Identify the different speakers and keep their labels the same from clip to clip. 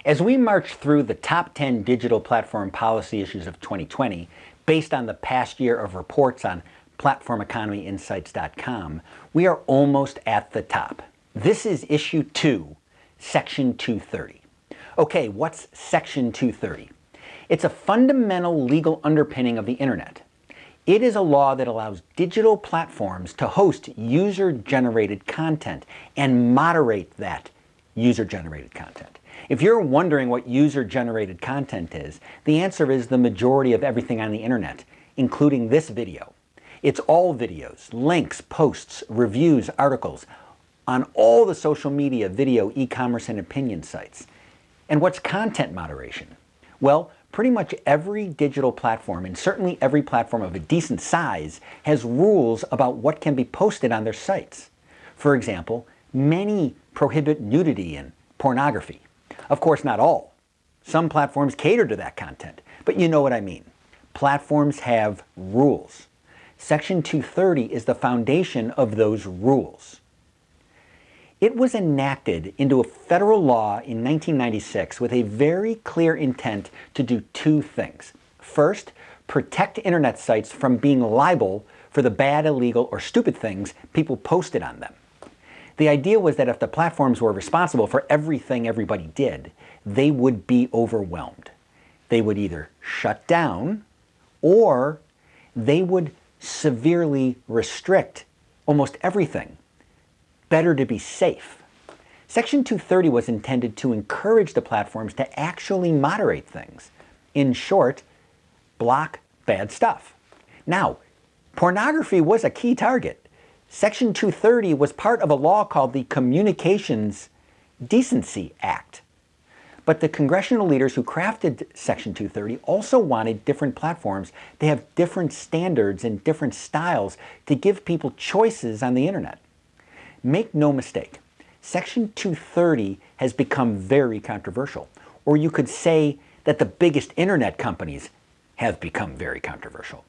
Speaker 1: As we march through the top 10 digital platform policy issues of 2020, based on the past year of reports on platformeconomyinsights.com, we are almost at the top. This is issue 2, section 230. Okay, what's section 230? It's a fundamental legal underpinning of the internet. It is a law that allows digital platforms to host user-generated content and moderate that user-generated content. If you're wondering what user-generated content is, the answer is the majority of everything on the internet, including this video. It's all videos, links, posts, reviews, articles, on all the social media, video, e-commerce, and opinion sites. And what's content moderation? Well, pretty much every digital platform, and certainly every platform of a decent size, has rules about what can be posted on their sites. For example, many prohibit nudity and pornography. Of course, not all. Some platforms cater to that content, but you know what I mean. Platforms have rules. Section 230 is the foundation of those rules. It was enacted into a federal law in 1996 with a very clear intent to do two things. First, protect internet sites from being liable for the bad, illegal, or stupid things people posted on them. The idea was that if the platforms were responsible for everything everybody did, they would be overwhelmed. They would either shut down or they would severely restrict almost everything. Better to be safe. Section 230 was intended to encourage the platforms to actually moderate things. In short, block bad stuff. Now, pornography was a key target. Section 230 was part of a law called the Communications Decency Act. But the congressional leaders who crafted Section 230 also wanted different platforms to have different standards and different styles to give people choices on the internet. Make no mistake, Section 230 has become very controversial, or you could say that the biggest internet companies have become very controversial.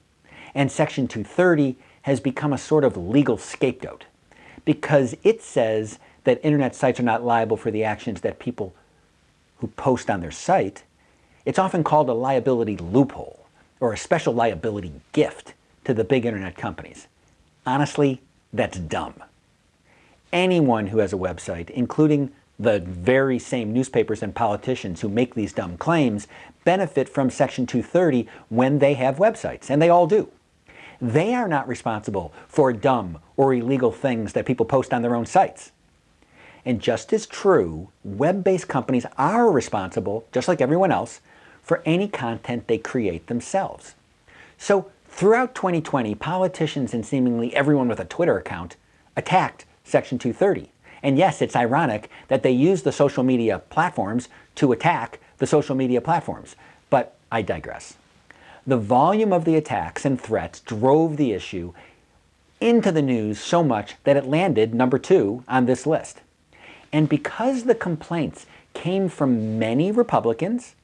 Speaker 1: And Section 230 has become a sort of legal scapegoat because it says that internet sites are not liable for the actions that people who post on their site. It's often called a liability loophole or a special liability gift to the big internet companies. Honestly, that's dumb. Anyone who has a website, including the very same newspapers and politicians who make these dumb claims, benefit from Section 230 when they have websites, and they all do. They are not responsible for dumb or illegal things that people post on their own sites. And just as true, web-based companies are responsible, just like everyone else, for any content they create themselves. So throughout 2020, politicians and seemingly everyone with a Twitter account attacked Section 230. And yes, it's ironic that they use the social media platforms to attack the social media platforms. But I digress. The volume of the attacks and threats drove the issue into the news so much that it landed number 2 on this list. And because the complaints came from many Republicans,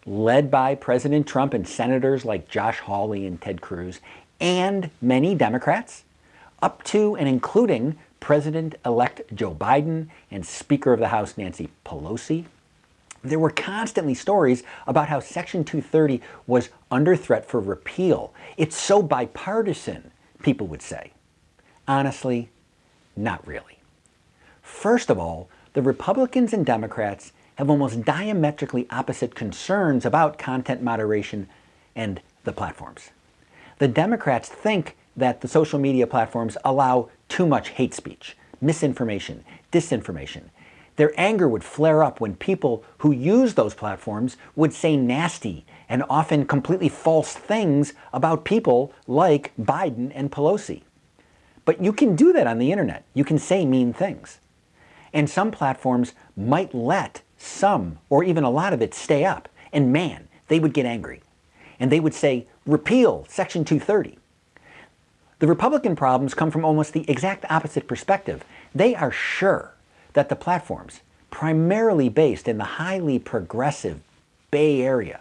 Speaker 1: led by President Trump and senators like Josh Hawley and Ted Cruz, and many Democrats, up to and including President-elect Joe Biden and Speaker of the House Nancy Pelosi, there were constantly stories about how Section 230 was under threat for repeal. It's so bipartisan, people would say. Honestly, not really. First of all, the Republicans and Democrats have almost diametrically opposite concerns about content moderation and the platforms. The Democrats think that the social media platforms allow too much hate speech, misinformation, disinformation. Their anger would flare up when people who use those platforms would say nasty and often completely false things about people like Biden and Pelosi. But you can do that on the internet. You can say mean things. And some platforms might let some or even a lot of it stay up. And man, they would get angry. And they would say, repeal Section 230. The Republican problems come from almost the exact opposite perspective. They are sure that the platforms, primarily based in the highly progressive Bay Area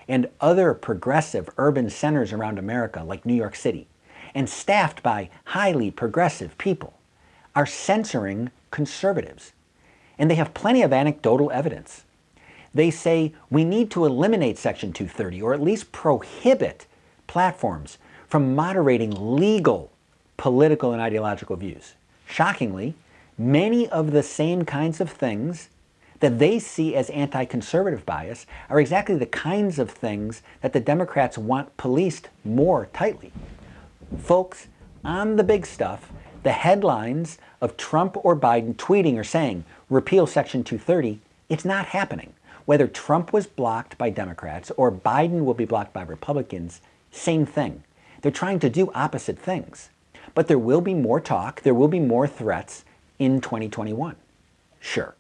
Speaker 1: and other progressive urban centers around America like New York City, and staffed by highly progressive people, are censoring conservatives. And they have plenty of anecdotal evidence. They say we need to eliminate Section 230, or at least prohibit platforms from moderating legal political and ideological views. Shockingly, many of the same kinds of things that they see as anti-conservative bias are exactly the kinds of things that the Democrats want policed more tightly. Folks, on the big stuff, the headlines of Trump or Biden tweeting or saying, repeal Section 230, it's not happening. Whether Trump was blocked by Democrats or Biden will be blocked by Republicans, same thing. They're trying to do opposite things. But there will be more talk, there will be more threats in 2021. Sure.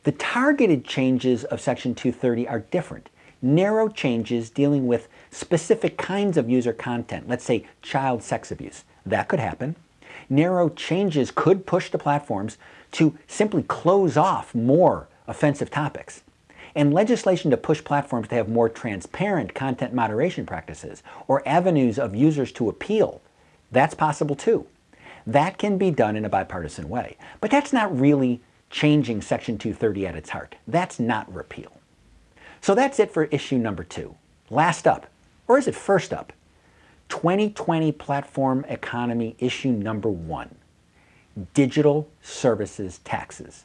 Speaker 1: The targeted changes of Section 230 are different. Narrow changes dealing with specific kinds of user content, let's say child sex abuse, that could happen. Narrow changes could push the platforms to simply close off more offensive topics. And legislation to push platforms to have more transparent content moderation practices or avenues of users to appeal, that's possible too. That can be done in a bipartisan way. But that's not really changing Section 230 at its heart. That's not repeal. So that's it for issue number 2. Last up, or is it first up? 2020 Platform Economy issue number 1. Digital services taxes.